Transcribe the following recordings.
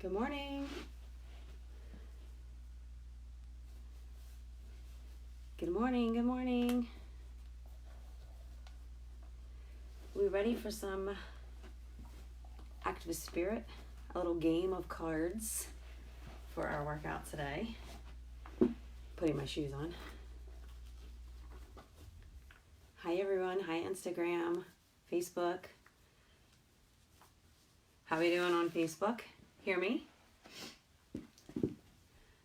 Good morning. Good morning, good morning. We ready for some active spirit? A little game of cards for our workout today. Putting my shoes on. Hi everyone, hi Instagram, Facebook. How we doing on Facebook? Hear me?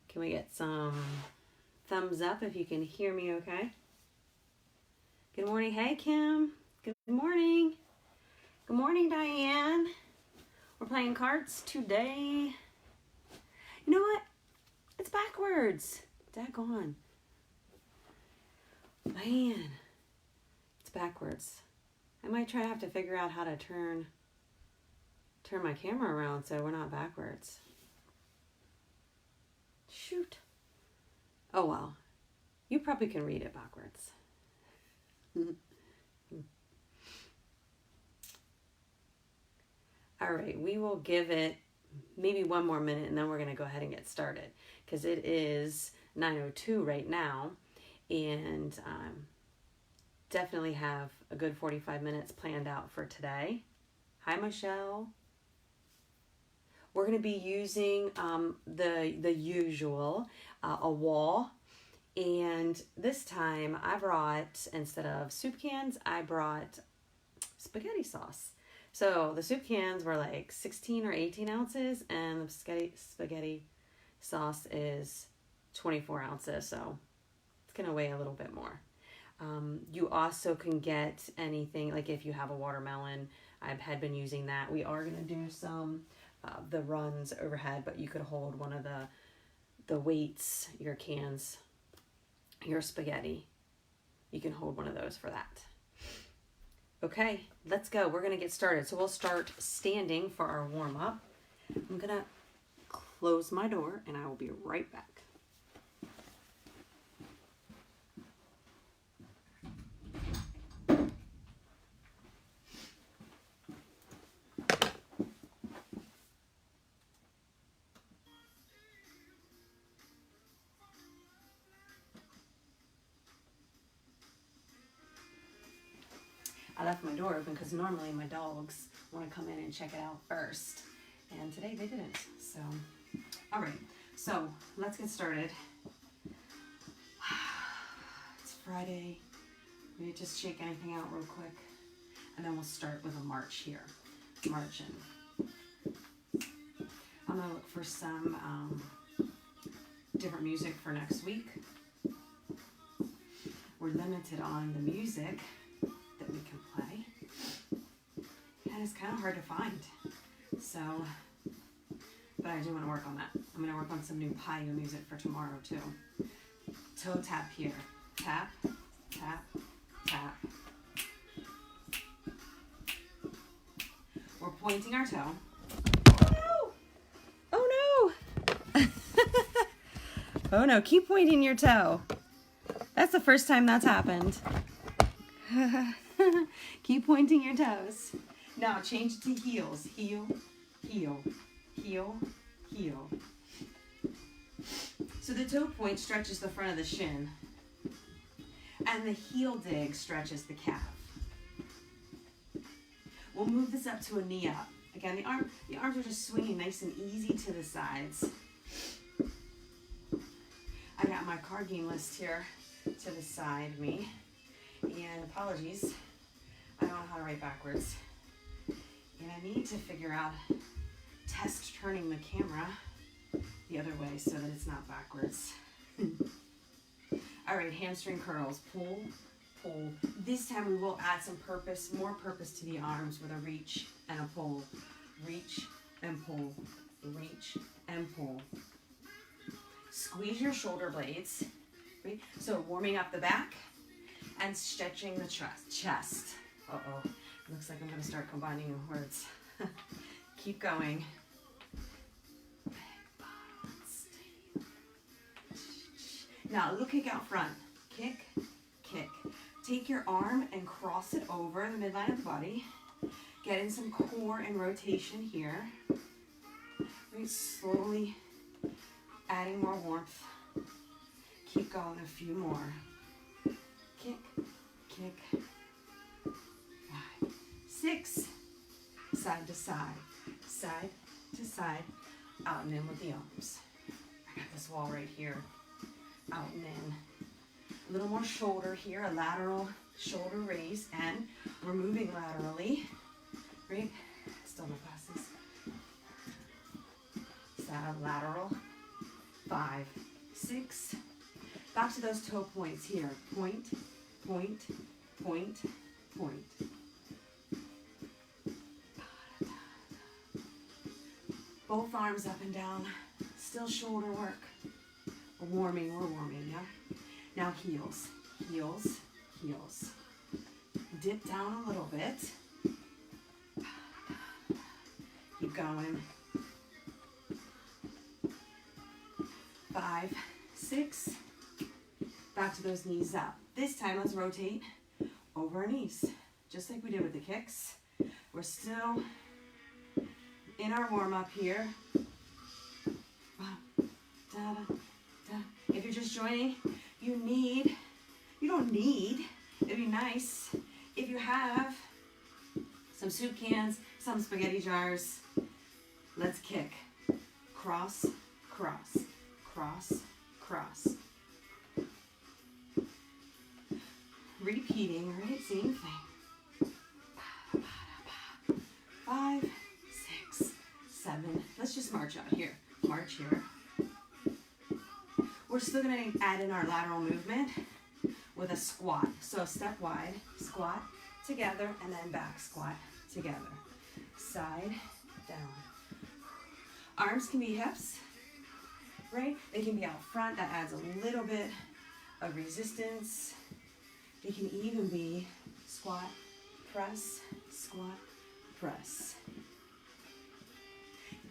Can we get some thumbs up if you can hear me okay? Good morning. Hey Kim. Good morning. Good morning Diane. We're playing cards today. You know what? It's backwards. Daggone. Man. It's backwards. I might have to figure out how to turn my camera around so we're not backwards. Shoot. Oh well. You probably can read it backwards. All right, we will give it maybe one more minute and then we're going to go ahead and get started because it is 9:02 right now and definitely have a good 45 minutes planned out for today. Hi, Michelle. We're going to be using the usual, a wall. And this time I brought, instead of soup cans, I brought spaghetti sauce. So the soup cans were like 16 or 18 ounces and the spaghetti sauce is 24 ounces. So it's going to weigh a little bit more. You also can get anything, like if you have a watermelon, I had been using that. We are going to do some the runs overhead, but you could hold one of the weights, your cans, your spaghetti. You can hold one of those for that. Okay, let's go. We're going to get started. So we'll start standing for our warm-up. I'm going to close my door and I will be right back. I left my door open because normally my dogs want to come in and check it out first. And today they didn't. So, all right. So let's get started. It's Friday. We just shake anything out real quick. And then we'll start with a march here. Marching. I'm going to look for some different music for next week. We're limited on the music that we can play, and it's kind of hard to find, so, but I do want to work on that. I'm going to work on some new patio music for tomorrow too. Toe tap here, tap, tap, tap. We're pointing our toe. Oh no! Oh no, keep pointing your toe. That's the first time that's happened. Keep pointing your toes. Now change it to heels. Heel, heel, heel, heel. So the toe point stretches the front of the shin. And the heel dig stretches the calf. We'll move this up to a knee up. Again, the arms are just swinging nice and easy to the sides. I got my card game list here to the side of me. And apologies, I don't know how to write backwards. And I need to figure out, test turning the camera the other way so that it's not backwards. All right, hamstring curls. Pull, pull. This time we will add some purpose, more purpose to the arms with a reach and a pull. Reach and pull. Reach and pull. Squeeze your shoulder blades. Right? So warming up the back. And stretching the chest. Uh-oh. Looks like I'm going to start combining words. Keep going. Now, little kick out front. Kick, kick. Take your arm and cross it over the midline of the body. Get in some core and rotation here. Right, slowly adding more warmth. Keep going, a few more. Kick, kick. 5, 6. Side to side, side to side. Out and in with the arms. I got this wall right here. Out and in. A little more shoulder here, a lateral shoulder raise, and we're moving laterally. Right? Still no glasses. Side lateral. 5, 6. Back to those toe points here. Point, point, point, point. Both arms up and down. Still shoulder work. We're warming, yeah? Now heels, heels, heels. Dip down a little bit. Keep going. 5, 6. Back to those knees up. This time, let's rotate over our knees, just like we did with the kicks. We're still in our warm-up here. If you're just joining, you don't need, it'd be nice if you have some soup cans, some spaghetti jars. Let's kick. Cross, cross, cross, cross. Repeating, right? Same thing. 5, 6, 7. Let's just march out here. March here. We're still going to add in our lateral movement with a squat. So step wide, squat together, and then back squat together. Side, down. Arms can be hips, right? They can be out front. That adds a little bit of resistance. They can even be squat, press, squat, press.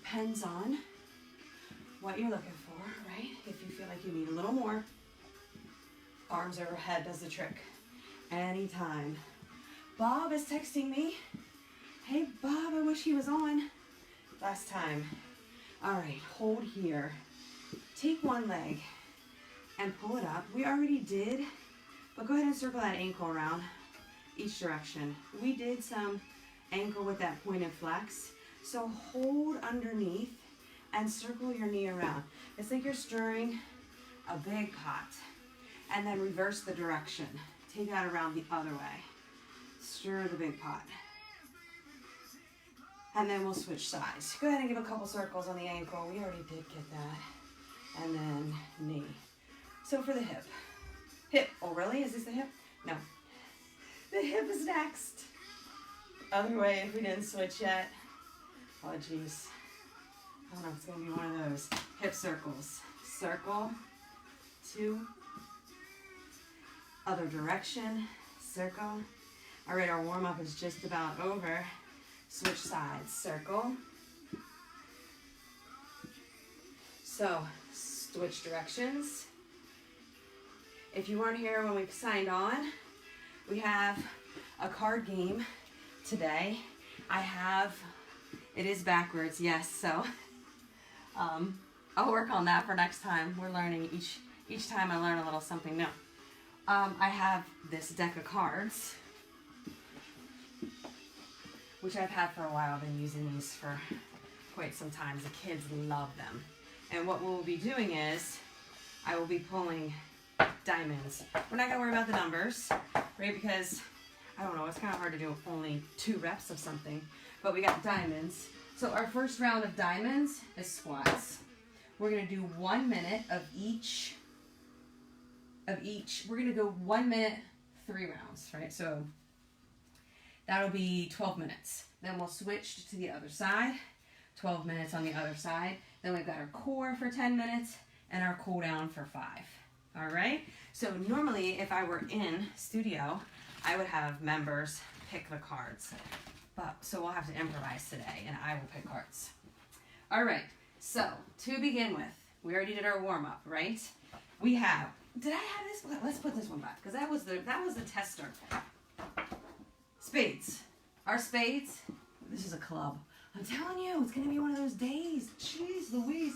Depends on what you're looking for, right? If you feel like you need a little more, arms overhead does the trick. Anytime. Bob is texting me. Hey, Bob, I wish he was on. Last time. All right, hold here. Take one leg and pull it up. We already did, but go ahead and circle that ankle around each direction. We did some ankle with that pointed flex. So hold underneath and circle your knee around. It's like you're stirring a big pot. And then reverse the direction. Take that around the other way. Stir the big pot. And then we'll switch sides. Go ahead and give a couple circles on the ankle. We already did get that. And then knee. So for the hip. Hip. Oh, really? Is this the hip? No. The hip is next. Other way if we didn't switch yet. Oh, geez. I don't know if it's going to be one of those hip circles. Circle. 2. Other direction. Circle. All right, our warm-up is just about over. Switch sides. Circle. So, switch directions. If you weren't here when we signed on, we have a card game today. It is backwards, yes, so I'll work on that for next time. We're learning, each time I learn a little something new. I have this deck of cards, which I've had for a while. I've been using these for quite some time. The kids love them. And what we'll be doing is, I will be pulling diamonds. We're not going to worry about the numbers, right? Because, I don't know, it's kind of hard to do only 2 reps of something. But we got diamonds. So our first round of diamonds is squats. We're going to do 1 minute of each. We're going to go 1 minute, 3 rounds, right? So that'll be 12 minutes. Then we'll switch to the other side. 12 minutes on the other side. Then we've got our core for 10 minutes and our cool down for 5. All right? So normally if I were in studio, I would have members pick the cards. So we'll have to improvise today and I will pick cards. All right. So to begin with, we already did our warm up, right? We have, did I have this? Let's put this one back because that was the tester. Spades. Our spades, this is a club. I'm telling you, it's going to be one of those days. Jeez Louise.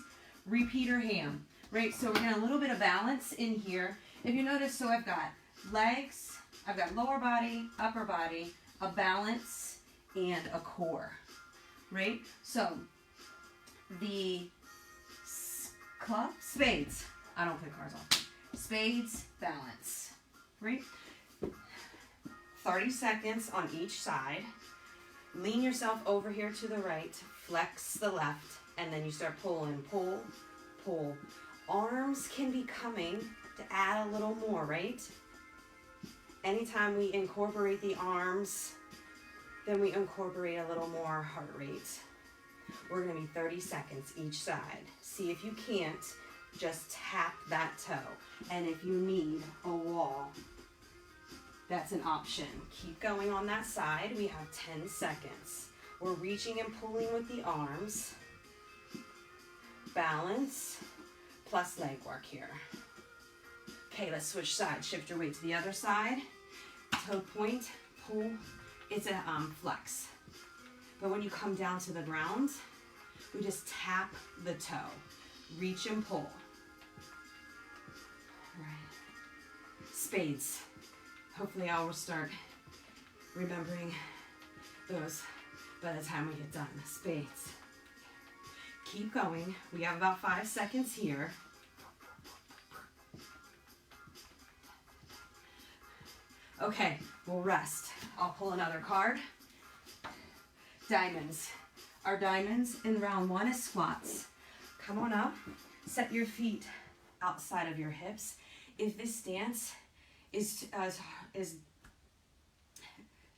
Repeater ham, right? So we're getting a little bit of balance in here. If you notice, so I've got legs, I've got lower body, upper body, a balance, and a core, right? So the club, spades. I don't put cards on. Spades, balance, right? 30 seconds on each side. Lean yourself over here to the right, flex the left, and then you start pulling, pull, pull. Arms can be coming to add a little more, right? Anytime we incorporate the arms, then we incorporate a little more heart rate. We're gonna be 30 seconds each side. See if you can't, just tap that toe. And if you need a wall, that's an option. Keep going on that side. We have 10 seconds. We're reaching and pulling with the arms. Balance plus leg work here. Okay, let's switch sides. Shift your weight to the other side. Toe point, pull. It's a flex. But when you come down to the ground, we just tap the toe. Reach and pull. All right. Spades. Hopefully I will start remembering those by the time we get done. Spades. Keep going. We have about 5 seconds here. Okay, we'll rest. I'll pull another card. Diamonds. Our diamonds in round one is squats. Come on up. Set your feet outside of your hips. If this stance is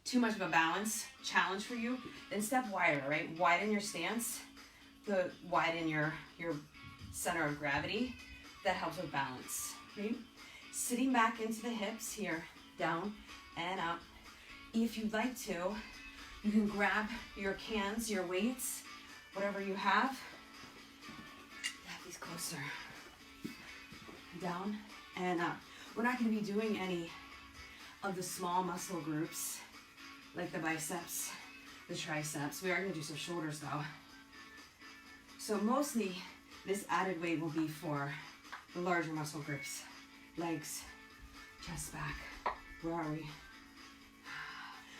too much of a balance challenge for you, then step wider, right? Widen your stance. Widen your center of gravity. That helps with balance, right? Sitting back into the hips here, down and up. If you'd like to, you can grab your cans, your weights, whatever you have. Have these closer. Down and up. We're not going to be doing any of the small muscle groups like the biceps, the triceps. We are going to do some shoulders though. So mostly this added weight will be for the larger muscle groups. Legs, chest back. Where are we?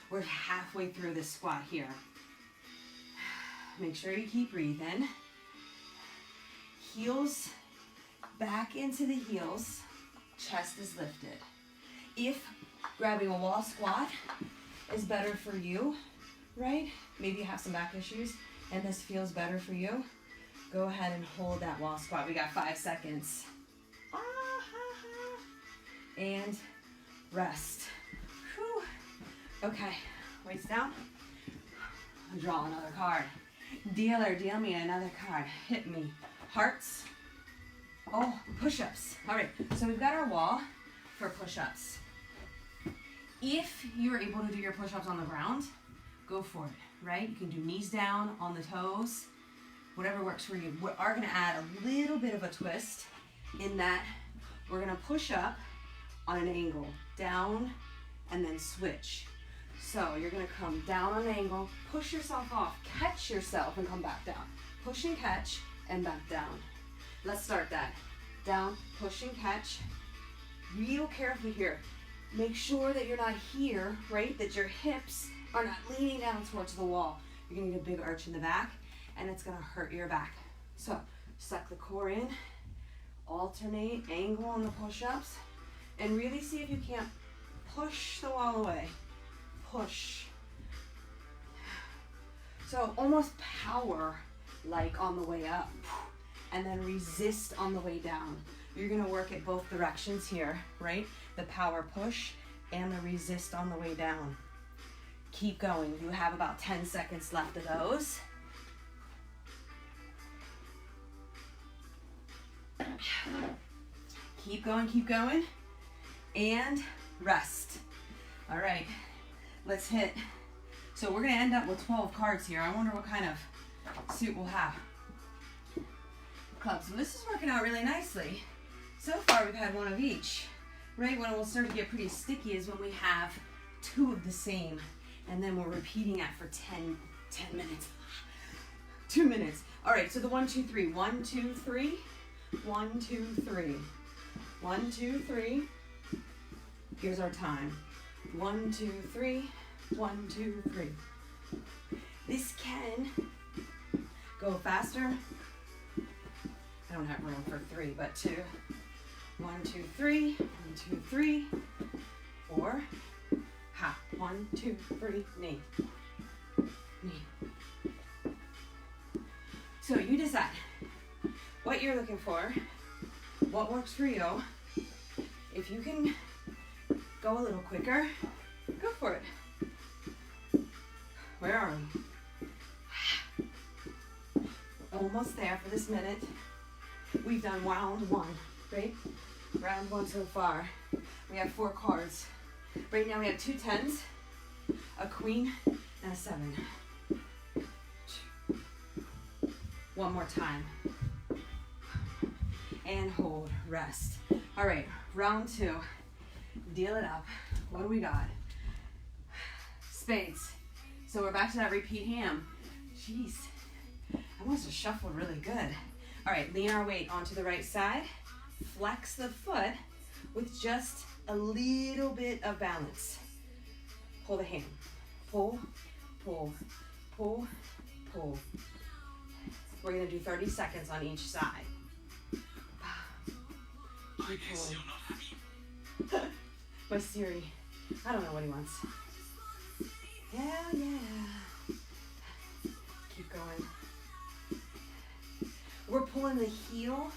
We're halfway through this squat here. Make sure you keep breathing. Heels back into the heels. Chest is lifted. If grabbing a wall squat is better for you, right? Maybe you have some back issues and this feels better for you. Go ahead and hold that wall squat. We got 5 seconds. And rest. Whew. Okay, weights down. I'll draw another card. Dealer, deal me another card. Hit me. Hearts. Oh, push-ups. All right, so we've got our wall for push-ups. If you're able to do your push-ups on the ground, go for it, right? You can do knees down, on the toes, whatever works for you. We are gonna add a little bit of a twist in that we're gonna push up on an angle, down, and then switch. So you're gonna come down on an angle, push yourself off, catch yourself, and come back down. Push and catch, and back down. Let's start that. Down, push and catch. Real carefully here. Make sure that you're not here, right? That your hips are not leaning down towards the wall. You're gonna need a big arch in the back, and it's gonna hurt your back. So suck the core in, alternate angle on the push-ups, and really see if you can't push the wall away. Push. So almost power like on the way up, and then resist on the way down. You're gonna work at both directions here, right? The power push and the resist on the way down. Keep going. You have about 10 seconds left of those. Keep going, and rest. All right, let's hit. So we're gonna end up with 12 cards here. I wonder what kind of suit we'll have. Clubs. So this is working out really nicely. So far we've had one of each. Right, when it will start to get pretty sticky is when we have 2 of the same, and then we're repeating that for 10 minutes. 2 minutes. All right, so the 1, 2, 3. 1, 2, 3. 1, 2, 3. 1, 2, 3. Here's our time. 1, 2, 3. 1, 2, 3. This can go faster. I don't have room for 3, but 2. 1, 2, 3. 1, 2, 3. 4. Ha. 1, 2, 3. Knee. Knee. So you decide what you're looking for, what works for you. If you can go a little quicker, go for it. Where are we? Almost there for this minute. We've done round 1, right? Round 1 so far. We have 4 cards. Right now we have 2 10s, a queen, and a 7. One more time. And hold, rest. All right, round 2. Deal it up. What do we got? Spades. So we're back to that repeat hand. Jeez, I must have shuffled really good. All right, lean our weight onto the right side. Flex the foot with just a little bit of balance. Pull the hand. Pull, pull, pull, pull. We're gonna do 30 seconds on each side. Keep pulling. My Siri, I don't know what he wants. Yeah. Keep going. We're pulling the heel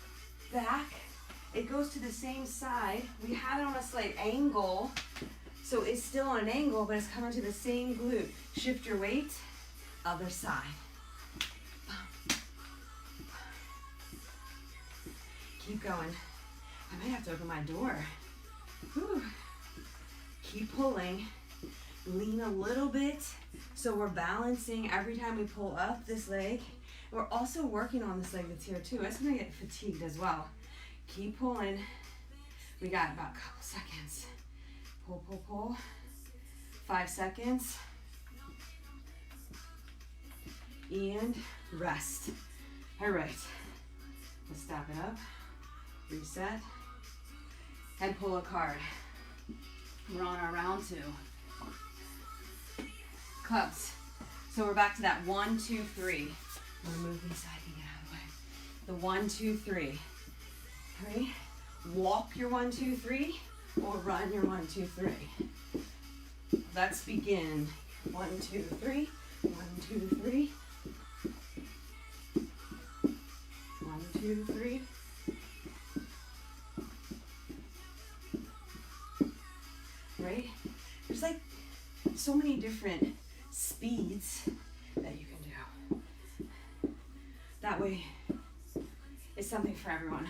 back. It goes to the same side. We have it on a slight angle, so it's still on an angle, but it's coming to the same glute. Shift your weight, other side. Keep going. I might have to open my door. Whew. Keep pulling. Lean a little bit so we're balancing every time we pull up this leg. We're also working on this leg that's here too. It's gonna get fatigued as well. Keep pulling. We got about a couple seconds. Pull, pull, pull. 5 seconds. And rest. All right. Let's stop it up. Reset. And pull a card. We're on our round 2. Clubs. So we're back to that 1, 2, 3. I'm gonna move these so I can get out of the way. The 1, 2, 3. All right. Walk your 1, 2, 3, or run your 1, 2, 3. Let's begin. 1, 2, 3. 1, 2, 3. 1, 2, 3. Right? There's like so many different speeds that you can do. That way, it's something for everyone.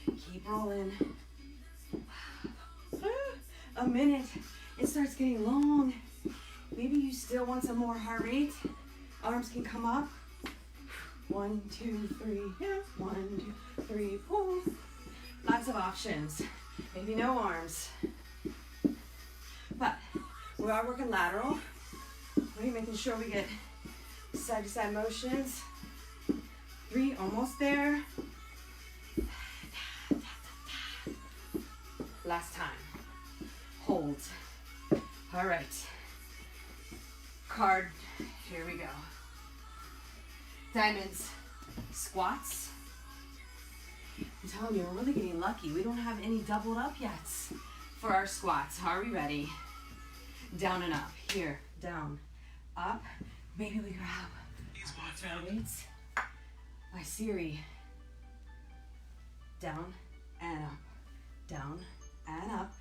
Keep rolling. A minute, it starts getting long. Maybe you still want some more heart rate. Arms can come up. 1, 2, 3, yeah. 1, 2, 3, pull. Lots of options. Maybe no arms. But we are working lateral. We're making sure we get side to side motions. 3, almost there. Last time. Hold. All right. Card. Here we go. Diamonds. Squats. I'm telling you, we're really getting lucky. We don't have any doubled up yet for our squats. Are we ready? Down and up. Here. Down. Up. Maybe we grab weights. My Siri. Down and up. Down and up.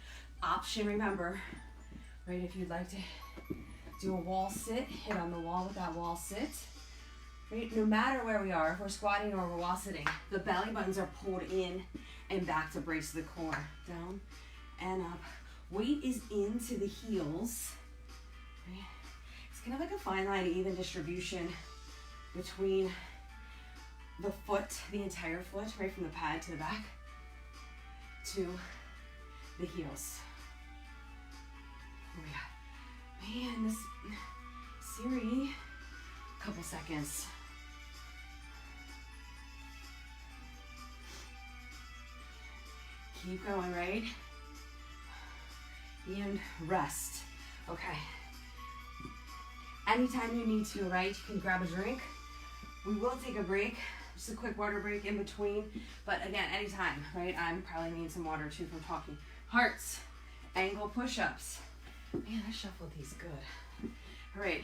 Option, remember, right? If you'd like to do a wall sit, hit on the wall with that wall sit. Right? No matter where we are, if we're squatting or we're wall sitting, the belly buttons are pulled in and back to brace the core. Down and up. Weight is into the heels. Right? It's kind of like a fine line, even distribution between the foot, the entire foot, right from the pad to the back, to the heels. Oh my God. Man, this Siri, seconds. Keep going, right? And rest. Okay. Anytime you need to, right, you can grab a drink. We will take a break, just a quick water break in between. But again, anytime, right? I'm probably needing some water too from talking. Hearts, angle push-ups. Man, I shuffled these good. All right,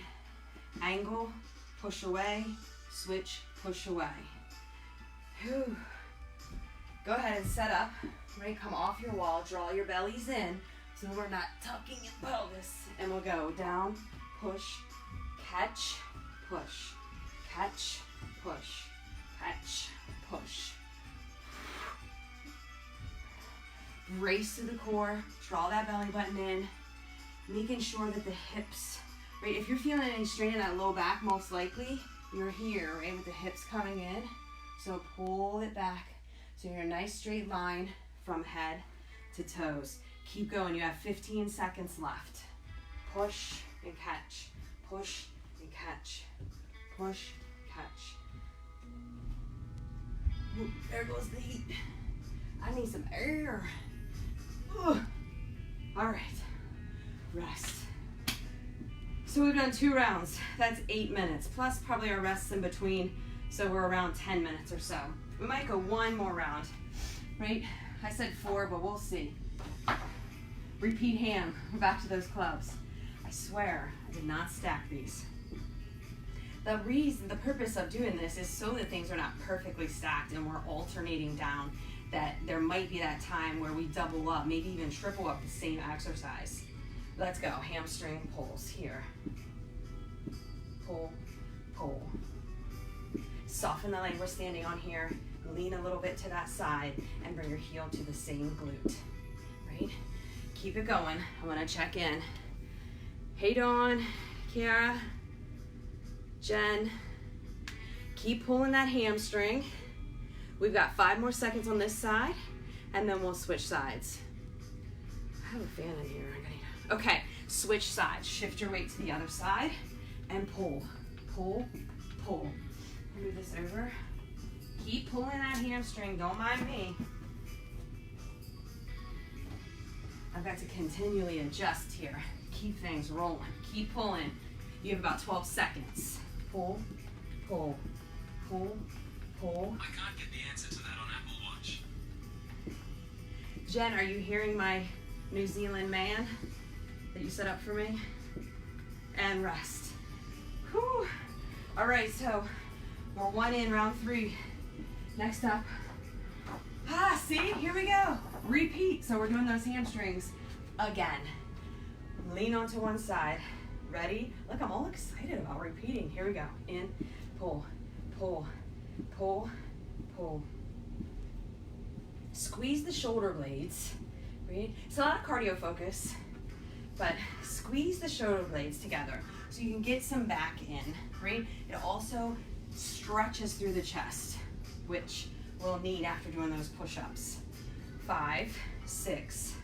angle, push away, switch, push away. Whew. Go ahead and set up, right? Come off your wall, draw your bellies in so we're not tucking your pelvis. And we'll go down, push, catch, push, catch, push, catch, push. Brace to the core, draw that belly button in, making sure that the hips, right? If you're feeling any strain in that low back, most likely you're here, right? With the hips coming in. So pull it back. So you're in a nice straight line from head to toes. Keep going. You have 15 seconds left. Push and catch. Push and catch. Push, catch. Ooh, there goes the heat. I need some air. Ooh. All right. Rest. So we've done 2 rounds. That's 8 minutes, plus probably our rests in between. So we're around 10 minutes or so. We might go 1 more round, right? I said 4, but we'll see. Repeat ham. We're back to those clubs. I swear I did not stack these. The purpose of doing this is so that things are not perfectly stacked and we're alternating down, that there might be that time where we double up, maybe even triple up the same exercise. Let's go. Hamstring pulls here. Pull, pull. Soften the leg we're standing on here. Lean a little bit to that side and bring your heel to the same glute, right? Keep it going. I'm gonna check in. Hey Dawn, Kiara, Jen, keep pulling that hamstring. We've got 5 more seconds on this side and then we'll switch sides. I have a fan in here. Okay, switch sides. Shift your weight to the other side and pull, pull, pull. Move this over. Keep pulling that hamstring, don't mind me. I've got to continually adjust here. Keep things rolling, keep pulling. You have about 12 seconds. Pull, pull, pull, pull. I can't get the answer to that on Apple Watch. Jen, are you hearing my New Zealand man that you set up for me? And rest. Whew. All right, so we're 1 in, round 3. Next up, see, here we go. Repeat. So we're doing those hamstrings again. Lean onto one side. Ready? Look, I'm all excited about repeating. Here we go. In, pull, pull, pull, pull. Squeeze the shoulder blades, right? It's a lot of cardio focus, but squeeze the shoulder blades together so you can get some back in, right? It also stretches through the chest, which we'll need after doing those push-ups. 5, 6,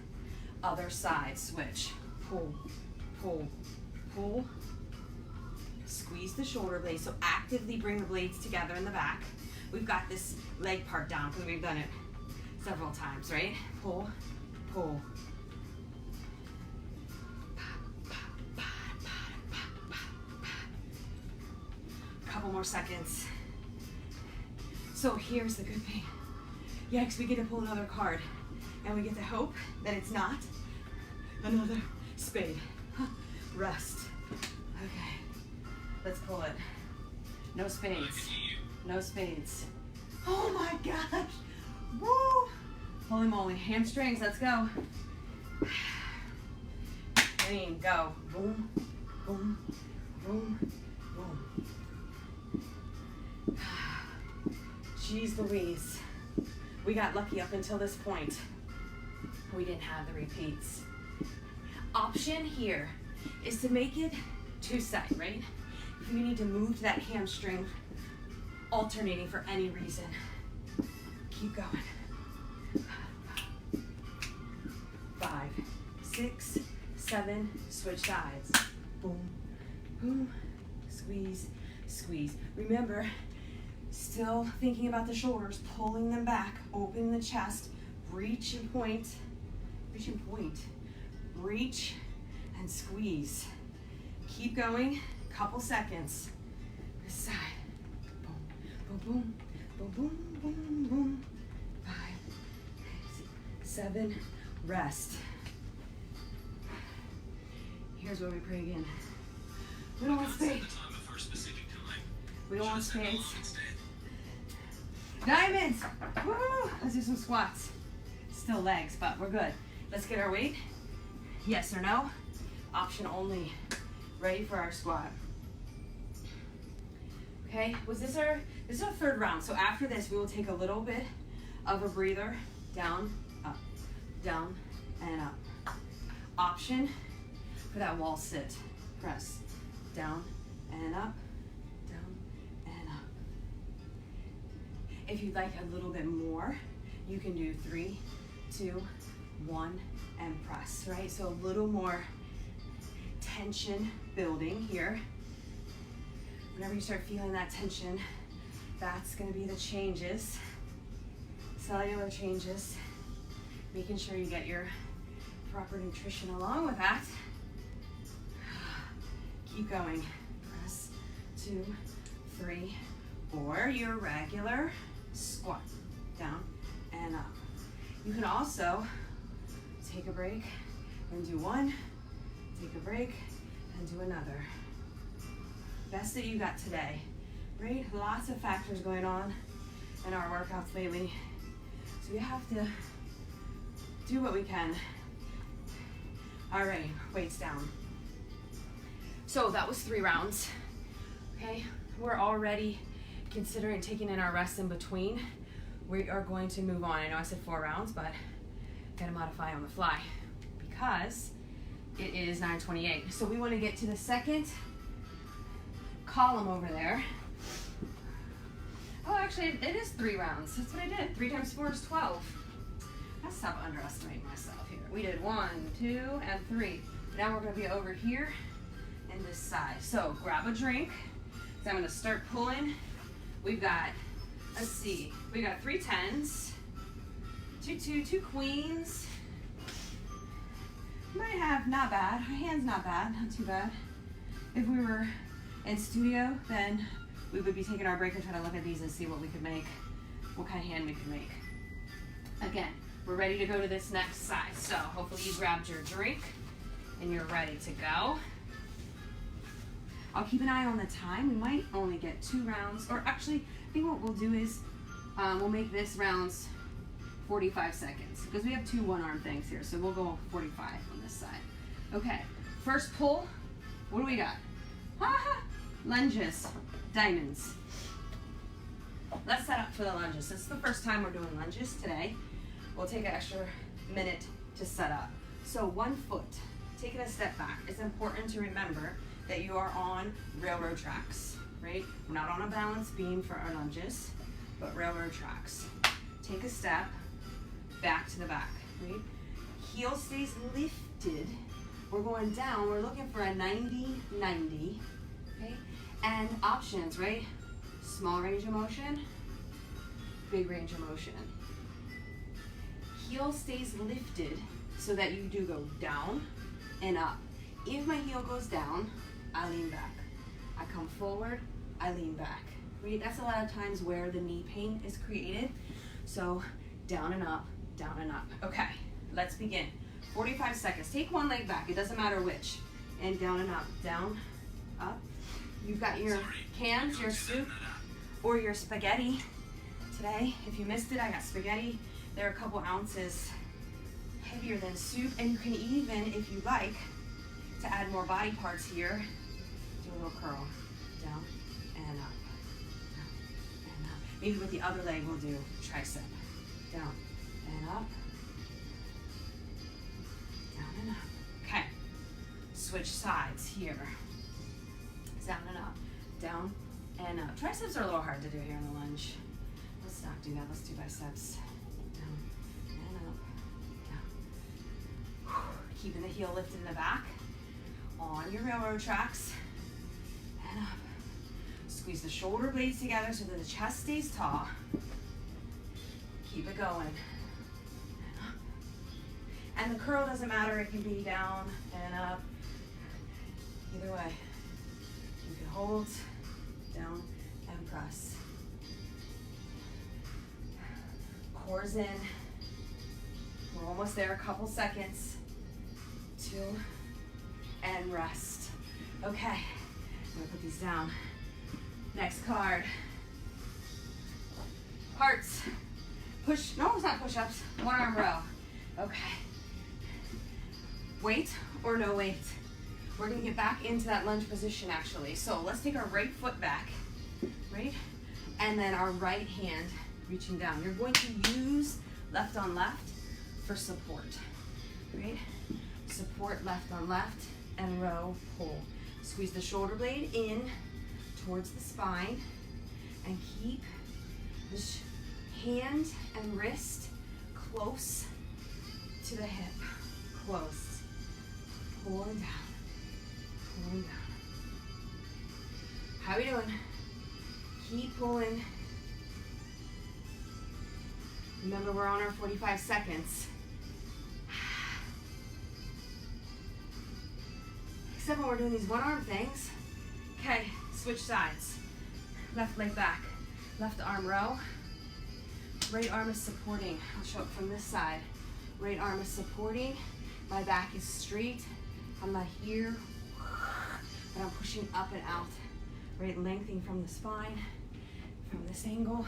other side, switch. Pull, pull, pull. Squeeze the shoulder blades, so actively bring the blades together in the back. We've got this leg part down because we've done it several times, right? Pull, pull. Couple more seconds. So here's the good thing. Yeah, because we get to pull another card and we get to hope that it's not another spade. Rest. Okay, let's pull it. No spades. No spades. Oh my gosh. Woo! Holy moly. Hamstrings, let's go. Lean, go. Boom, boom, boom, boom. Jeez Louise. We got lucky up until this point. We didn't have the repeats. Option here is to make it 2-side, right? If you need to move that hamstring alternating for any reason, keep going. 5, 6, 7, switch sides. Boom, boom, squeeze, squeeze. Remember, still thinking about the shoulders, pulling them back, open the chest, reach and point, reach and point, reach and squeeze. Keep going, couple seconds. This side, boom, boom, boom, boom, boom, boom, boom. 5, 7, rest. Here's where we pray again. We don't want space. We don't want space. Diamonds! Woo! Let's do some squats. Still legs, but we're good. Let's get our weight. Yes or no? Option only. Ready for our squat. Okay, this is our third round. So after this, we will take a little bit of a breather. Down, and up. Option for that wall sit. Press. Down and up. Down and up. If you'd like a little bit more, you can do 3, 2, 1, and press, right? So a little more tension building here. Whenever you start feeling that tension, that's gonna be the changes, cellular changes, making sure you get your proper nutrition along with that. Keep going. Press, 2, 3, or your regular squat. Down and up. You can also take a break and do one, take a break and do another. Best that you got today, right? Lots of factors going on in our workouts lately. So we have to do what we can. All right, weights down. So that was 3 rounds, okay? We're already considering taking in our rest in between. We are going to move on. I know I said 4 rounds, but gotta modify on the fly because it is 9:28. So we wanna get to the second column over there. Oh, actually, it is 3 rounds. That's what I did. 3 times 4 is 12. I stop underestimating myself here. We did 1, 2, and 3. Now we're gonna be over here and this side. So grab a drink. So I'm gonna start pulling. We've got, let's see, we got 3 10s, 2 queens. Might have, not bad. Our hand's not bad, not too bad. If we were in studio, then we would be taking our break and trying to look at these and see what we could make, what kind of hand we could make. Again, we're ready to go to this next side. So hopefully you grabbed your drink and you're ready to go. I'll keep an eye on the time. We might only get 2 rounds, or actually, I think what we'll do is we'll make this rounds 45 seconds because we have 2 one-arm things here. So we'll go 45 on this side. Okay, first pull. What do we got? Lunges, diamonds. Let's set up for the lunges. This is the first time we're doing lunges today. We'll take an extra minute to set up. So 1 foot, taking a step back. It's important to remember that you are on railroad tracks, right? We're not on a balance beam for our lunges, but railroad tracks. Take a step back to the back, right? Heel stays lifted. We're going down. We're looking for a 90-90, okay? And options, right? Small range of motion, big range of motion. Heel stays lifted so that you do go down and up. If my heel goes down, I lean back. I come forward, I lean back. Right? That's a lot of times where the knee pain is created. So down and up, down and up. Okay, let's begin. 45 seconds. Take one leg back. It doesn't matter which. And down and up, down, up. You've got your cans, your soup, or your spaghetti. Today, if you missed it, I got spaghetti. They're a couple ounces heavier than soup. And you can even, if you like, to add more body parts here, do a little curl. Down and up. Down and up. Maybe with the other leg we'll do tricep. Down and up. Down and up. Okay. Switch sides here. Down and up. Down and up. Triceps are a little hard to do here in the lunge. Let's not do that. Let's do biceps. Down and up. Down. Keeping the heel lifted in the back. On your railroad tracks. And up. Squeeze the shoulder blades together so that the chest stays tall. Keep it going. And the curl doesn't matter, it can be down and up. Either way. You can hold, down, and press. Core's in. We're almost there, a couple seconds. 2, and rest. Okay, I'm gonna put these down. Next card. Hearts. Push, no, it's not push-ups. One arm row. Okay. Weight or no weight? We're gonna get back into that lunge position actually. So let's take our right foot back, right? And then our right hand reaching down. You're going to use left on left for support, right? Support left on left and row, pull. Squeeze the shoulder blade in towards the spine and keep the hand and wrist close to the hip, close. Pulling down, pulling down. How are we doing? Keep pulling. Remember, we're on our 45 seconds. Except when we're doing these one arm things. Okay, switch sides. Left leg back, left arm row. Right arm is supporting. I'll show it from this side. Right arm is supporting. My back is straight. I'm not here, but I'm pushing up and out. Right, lengthening from the spine, from this angle.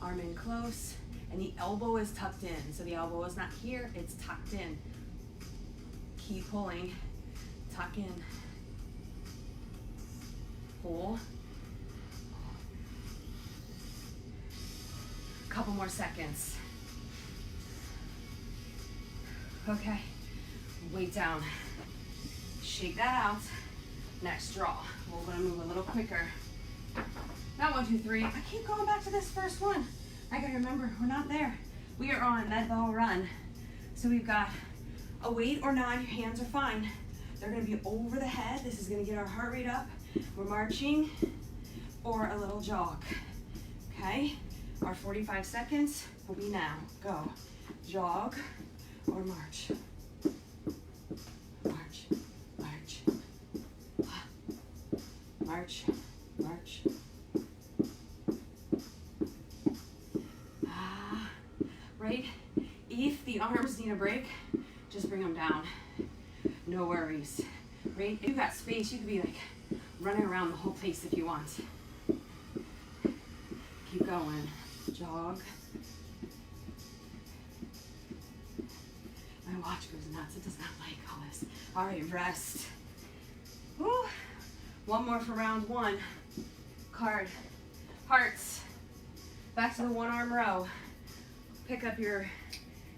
Arm in close, and the elbow is tucked in. So the elbow is not here, it's tucked in. Keep pulling, tuck in. Pull. Couple more seconds. Okay, weight down. Shake that out. Next draw. We're gonna move a little quicker. Not 1, 2, 3. I keep going back to this first one. I gotta remember, we're not there. We are on med ball run. So we've got a weight or not, your hands are fine. They're gonna be over the head. This is gonna get our heart rate up. We're marching or a little jog, okay? Our 45 seconds will be now. Go. Jog or march. March, march. March, march. Right? If the arms need a break, just bring them down. No worries. Right? If you've got space, you could be like running around the whole place if you want. Keep going. Jog. My watch goes nuts. It does not like all this. All right, rest. Woo. One more for round 1. Card. Hearts. Back to the one arm row. Pick up your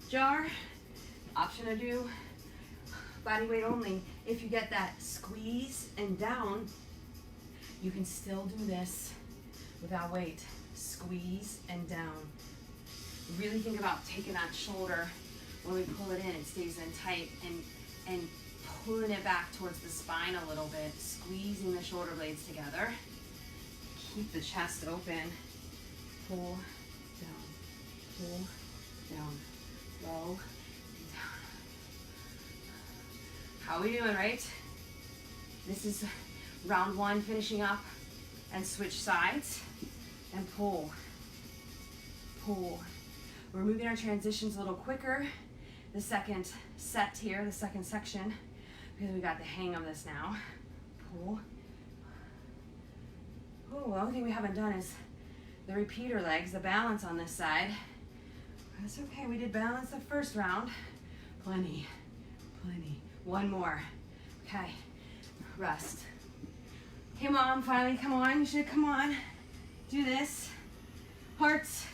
jar. Option to do body weight only. If you get that squeeze and down, you can still do this without weight. Squeeze and down. Really think about taking that shoulder. When we pull it in, it stays in tight, and pulling it back towards the spine a little bit, squeezing the shoulder blades together. Keep the chest open. Pull down, pull down, low, down. How are we doing, right? This is round 1 finishing up, and switch sides and pull, pull. We're moving our transitions a little quicker. The second set here, the second section, because we got the hang of this now. Pull. Oh, the only thing we haven't done is the repeater legs, the balance on this side. That's okay, we did balance the first round. Plenty, plenty. One more. Okay, rest. Hey mom, finally, come on, you should come on. Do this. Hearts.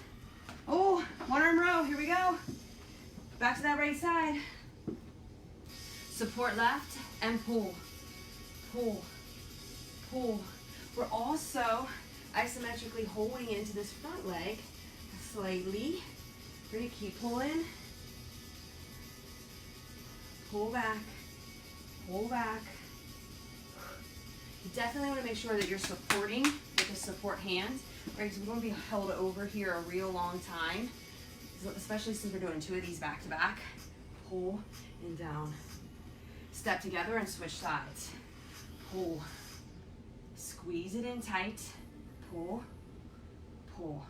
Oh, one arm row, here we go. Back to that right side. Support left and pull, pull, pull. We're also isometrically holding into this front leg slightly. We're gonna keep pulling. Pull back, pull back. You definitely want to make sure that you're supporting with a support hand, right? Because we want to be held over here a real long time, especially since we're doing 2 of these back to back. Pull and down. Step together and switch sides. Pull. Squeeze it in tight. Pull. Pull.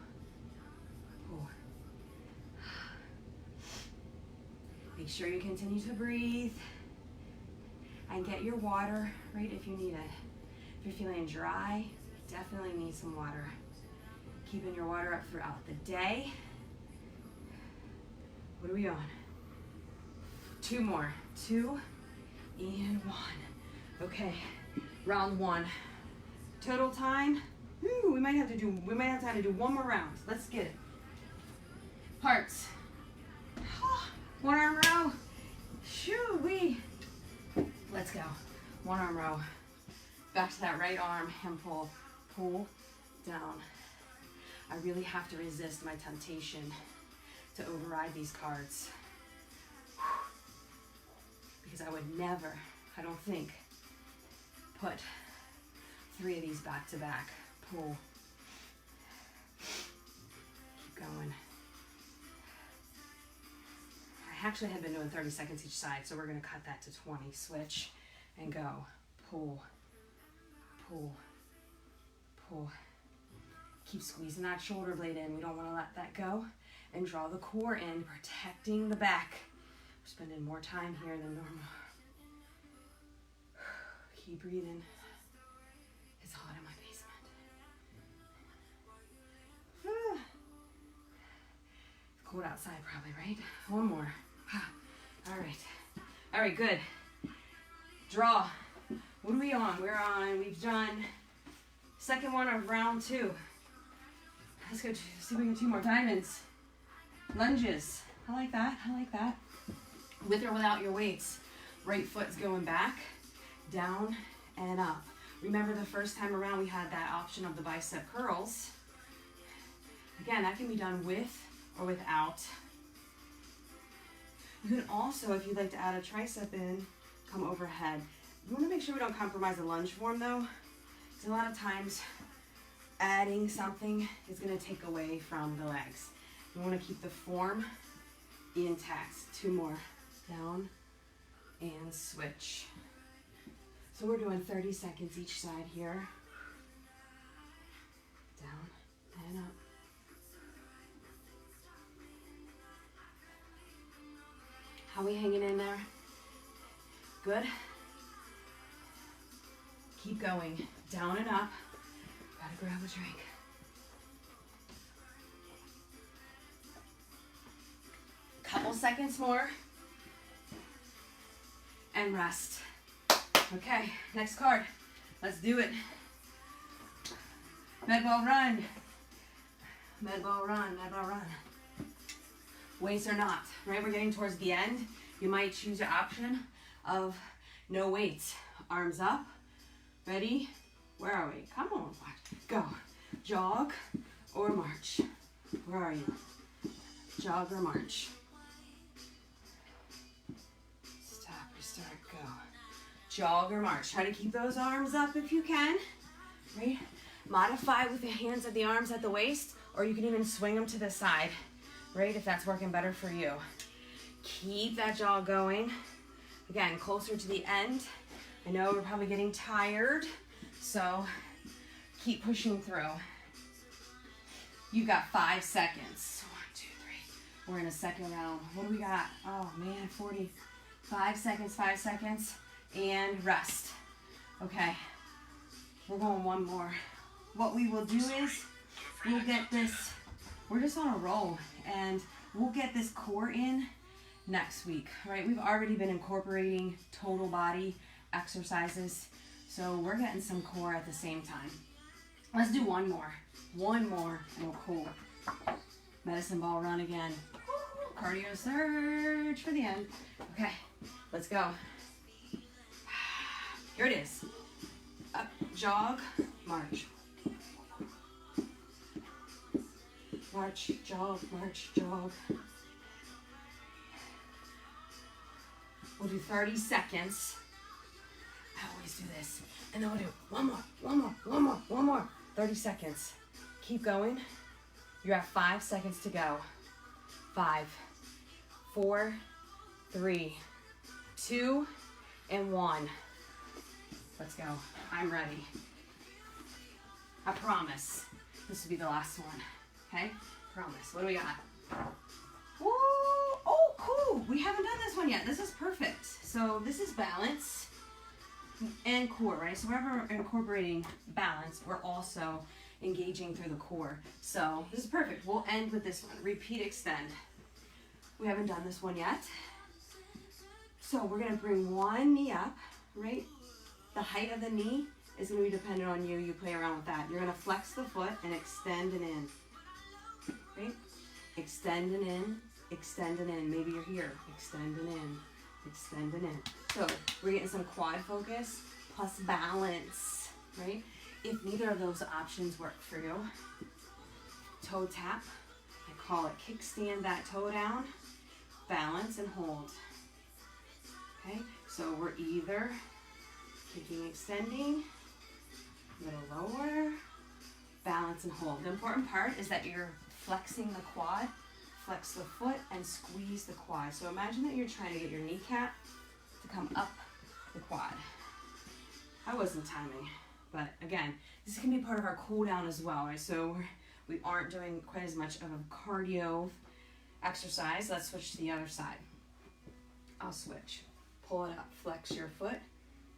Pull. Make sure you continue to breathe and get your water, right, if you need it. If you're feeling dry, definitely need some water. Keeping your water up throughout the day. What are we on? 2 more. 2 and 1. Okay, round 1. Total time. Ooh, we might have time to do 1 more round. Let's get it. Hearts. 1 arm row. Shoo-wee. Let's go. 1 arm row. Back to that right arm and pull. Pull down. I really have to resist my temptation to override these cards. Because I would never, I don't think, put 3 of these back to back. Pull. Keep going. I actually have been doing 30 seconds each side, so we're going to cut that to 20. Switch and go. Pull. Pull. Pull. Keep squeezing that shoulder blade in. We don't want to let that go. And draw the core in, protecting the back. We're spending more time here than normal. Keep breathing. It's hot in my basement. It's cold outside probably, right? 1 more. All right. All right, good. Draw. What are we on? We've done second one of round 2. Let's go see if we can do 2 more diamonds. Lunges. I like that. I like that. With or without your weights. Right foot's going back, down, and up. Remember the first time around we had that option of the bicep curls. Again, that can be done with or without. You can also, if you'd like to add a tricep in, come overhead. You want to make sure we don't compromise the lunge form though, because a lot of times adding something is going to take away from the legs. You want to keep the form intact. 2 more. Down and switch. So we're doing 30 seconds each side here. Down and up. How are we hanging in there? Good. Keep going. Down and up. Gotta grab a drink. Couple seconds more. And rest. Okay, next card. Let's do it. Med ball run. Med ball run, med ball run. Weights or not, right? We're getting towards the end. You might choose your option of no weights. Arms up. Ready? Where are we? Come on, go. Jog or march. Where are you? Jog or march. Stop, restart, go. Jog or march. Try to keep those arms up if you can, right? Modify with the hands at the arms at the waist, or you can even swing them to the side, right? If that's working better for you. Keep that jog going. Again, closer to the end. I know we're probably getting tired, so keep pushing through. You got 5 seconds. 1, 2, 3. We're in a second round. What do we got? Oh man, 45 seconds, 5 seconds, and rest. Okay, we're going 1 more. What we will do is we'll get this, we're just on a roll, and we'll get this core in next week, right? We've already been incorporating total body exercises, so we're getting some core at the same time. Let's do 1 more. 1 more, and we'll cool. Medicine ball run again. Cardio surge for the end. Okay, let's go. Here it is. Up, jog, march. March, jog, march, jog. We'll do 30 seconds. I always do this. And then we'll do one more. 30 seconds. Keep going. You have 5 seconds to go. 5, 4, 3, 2, and 1. Let's go. I'm ready. I promise this will be the last one. Okay? Promise. What do we got? Woo! Oh, cool. We haven't done this one yet. This is perfect. So this is balance and core, right? So whenever we're incorporating balance, we're also engaging through the core. So this is perfect. We'll end with this one. Repeat, extend. We haven't done this one yet. So we're going to bring one knee up, right? The height of the knee is going to be dependent on you. You play around with that. You're going to flex the foot and extend and in. Right? Extend and in, extend and in. Maybe you're here. Extend and in, extend and in. So we're getting some quad focus plus balance, right? If neither of those options work for you, toe tap. I call it kickstand that toe down, balance and hold. Okay, so we're either kicking, extending, a little lower, balance and hold. The important part is that you're flexing the quad, flex the foot, and squeeze the quad. So imagine that you're trying to get your kneecap to come up the quad. I wasn't timing, but again, this can be part of our cool down as well, right? So we aren't doing quite as much of a cardio exercise. Let's switch to the other side. I'll switch. Pull it up, flex your foot,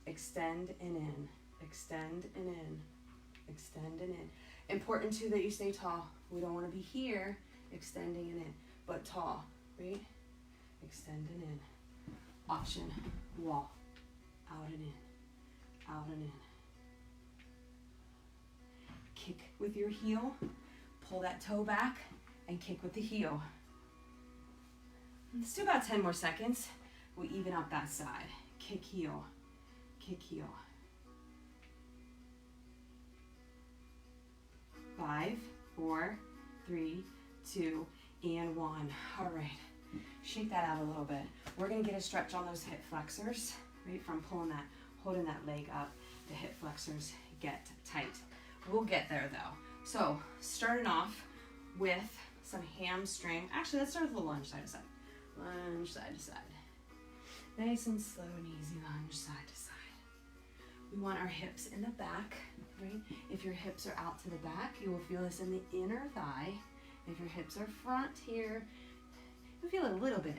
extend and in, extend and in, extend and in. Important too that you stay tall. We don't want to be here, extending and in, but tall, right? Extend and in. Option, wall, out and in, out and in. Kick with your heel, pull that toe back, and kick with the heel. Let's do about 10 more seconds. We even up that side. Kick, heel, kick, heel. 5, 4, 3, 2, and 1. All right, shake that out a little bit. We're gonna get a stretch on those hip flexors, right? From pulling that, holding that leg up, the hip flexors get tight. We'll get there though. So starting off with some hamstring. Actually, let's start with a lunge side to side. Lunge side to side. Nice and slow and easy lunge side to side. We want our hips in the back, right? If your hips are out to the back, you will feel this in the inner thigh. If your hips are front here, you'll feel it a little bit,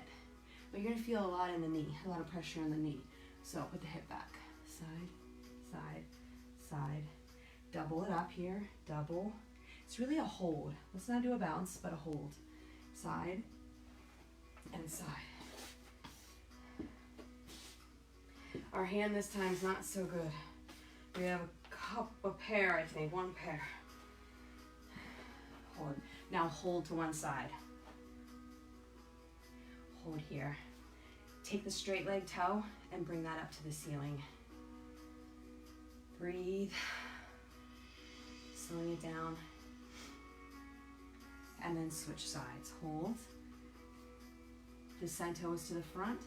but you're gonna feel a lot in the knee, a lot of pressure in the knee. So put the hip back, side, side, side. Double it up here, double. It's really a hold. Let's not do a bounce, but a hold. Side and side. Our hand this time is not so good. We have a pair, I think, one pair. Hold. Now hold to one side. Hold here. Take the straight leg toe and bring that up to the ceiling. Breathe. Slowing it down. And then switch sides. Hold. The side toe is to the front.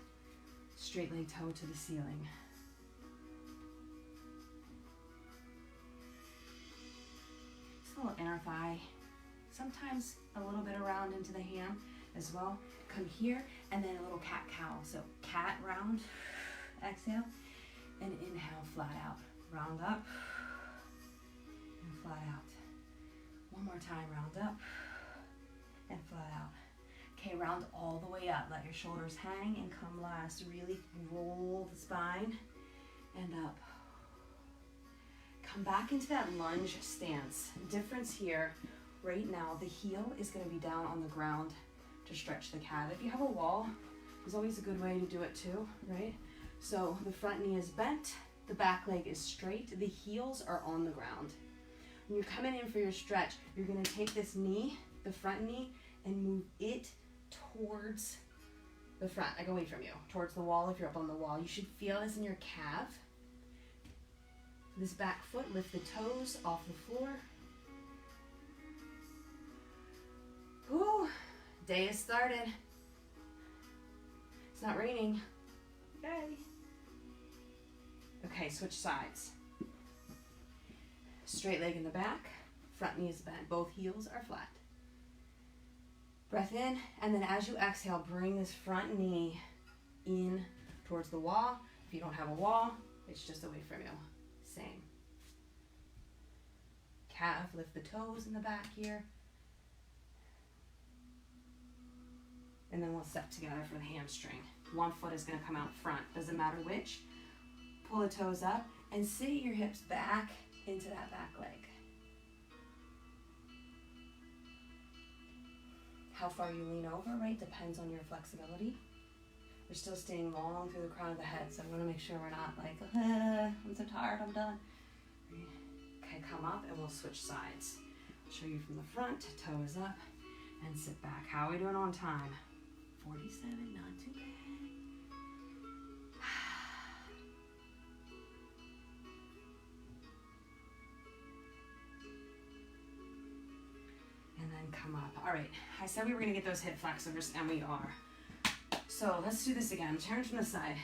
Straight leg toe to the ceiling. Just a little inner thigh. Sometimes a little bit around into the ham as well. Come here and then a little cat-cow. So cat round, exhale, and inhale, flat out. Round up and flat out. One more time, round up and flat out. Okay, round all the way up. Let your shoulders hang and come last. Really roll the spine and up. Come back into that lunge stance. Difference here, right now, the heel is going to be down on the ground to stretch the calf. If you have a wall, there's always a good way to do it too, right? So the front knee is bent, the back leg is straight, the heels are on the ground. When you're coming in for your stretch, you're going to take this knee, the front knee, and move it towards the front, like away from you, towards the wall. If you're up on the wall, you should feel this in your calf. This back foot, lift the toes off the floor. Whew, day has started. It's not raining. Yay. Okay, Okay, switch sides. Straight leg in the back, front knee is bent. Both heels are flat. Breath in, and then as you exhale, bring this front knee in towards the wall. If you don't have a wall, it's just away from you. Same. Calf, lift the toes in the back here. And then we'll step together for the hamstring. One foot is going to come out front. Doesn't matter which. Pull the toes up and sit your hips back into that back leg. How far you lean over, right, depends on your flexibility. We're still staying long through the crown of the head, so I want to make sure we're not like, I'm so tired, I'm done. Okay, come up and we'll switch sides. I'll show you from the front, toes up, and sit back. How are we doing on time? 47, not too bad. And then come up. All right, I said we were gonna get those hip flexors, and we are. So let's do this again. Turn from the side.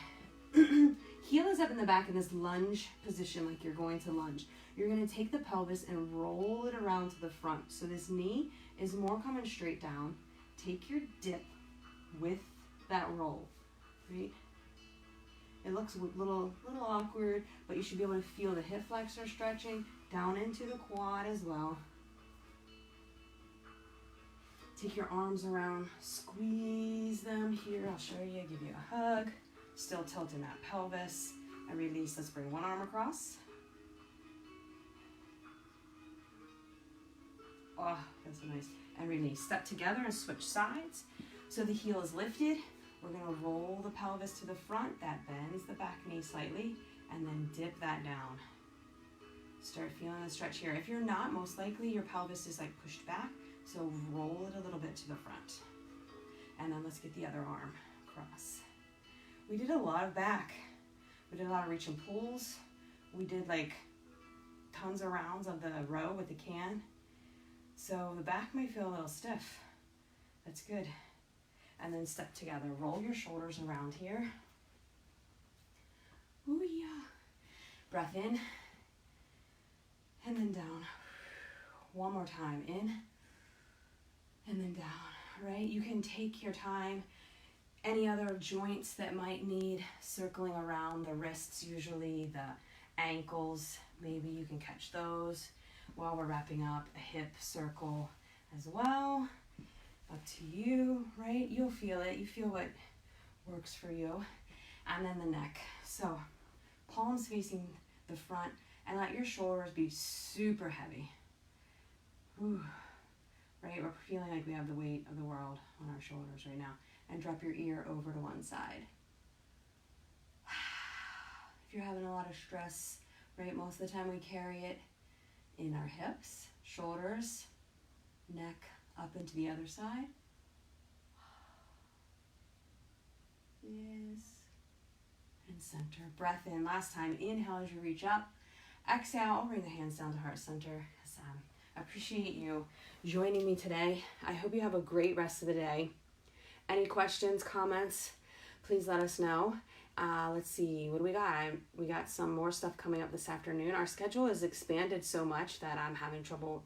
Heel is up in the back in this lunge position, like you're going to lunge. You're gonna take the pelvis and roll it around to the front. So this knee is more coming straight down. Take your dip with that roll, right? It looks a little awkward, but you should be able to feel the hip flexor stretching down into the quad as well. Take your arms around, squeeze them here. I'll show you, give you a hug. Still tilting that pelvis. And release. Let's bring one arm across. Oh, that's so nice. And release. Step together and switch sides. So the heel is lifted. We're going to roll the pelvis to the front. That bends the back knee slightly. And then dip that down. Start feeling the stretch here. If you're not, most likely your pelvis is like pushed back. So roll it a little bit to the front. And then let's get the other arm across. We did a lot of back. We did a lot of reach and pulls. We did like tons of rounds of the row with the can. So the back may feel a little stiff. That's good. And then step together. Roll your shoulders around here. Ooh, yeah. Breath in. And then down. One more time. In. And then down, right? You can take your time. Any other joints that might need circling around, the wrists usually, the ankles, maybe you can catch those while we're wrapping up. A hip circle as well. Up to you, right? You'll feel it. You feel what works for you. And then the neck. So palms facing the front and let your shoulders be super heavy. Ooh. Right, we're feeling like we have the weight of the world on our shoulders right now. And drop your ear over to one side. If you're having a lot of stress, right, most of the time we carry it in our hips, shoulders, neck up into the other side. Yes. And center. Breath in. Last time. Inhale as you reach up. Exhale. Bring the hands down to heart center. I appreciate you joining me today. I hope you have a great rest of the day. Any questions, comments, please let us know. Let's see, what do we got? We got some more stuff coming up this afternoon. Our schedule is expanded so much that I'm having trouble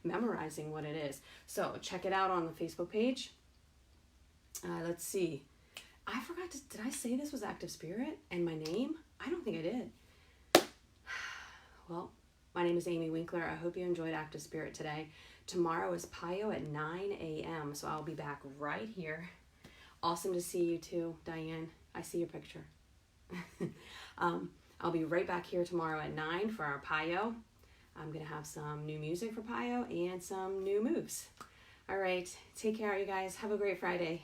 memorizing what it is. So check it out on the Facebook page. Let's see. I forgot to, did I say this was Active Spirit and my name? I don't think I did. Well, my name is Aimee Winkler. I hope you enjoyed Active Spirit today. Tomorrow is Pio at 9 a.m. So I'll be back right here. Awesome to see you too, Diane. I see your picture. I'll be right back here tomorrow at 9 for our Pio. I'm going to have some new music for Pio and some new moves. All right. Take care, you guys. Have a great Friday.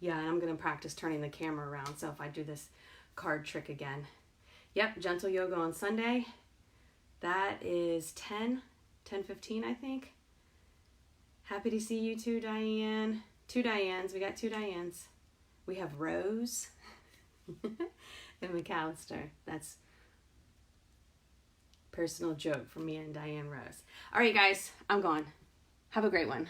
Yeah, and I'm going to practice turning the camera around, so if I do this card trick again. Yep, gentle yoga on Sunday. That is 10:15, I think. Happy to see you too, Diane. Two Dianes. We got two Dianes. We have Rose and McAllister. That's personal joke from me and Diane Rose. All right, guys, I'm gone. Have a great one.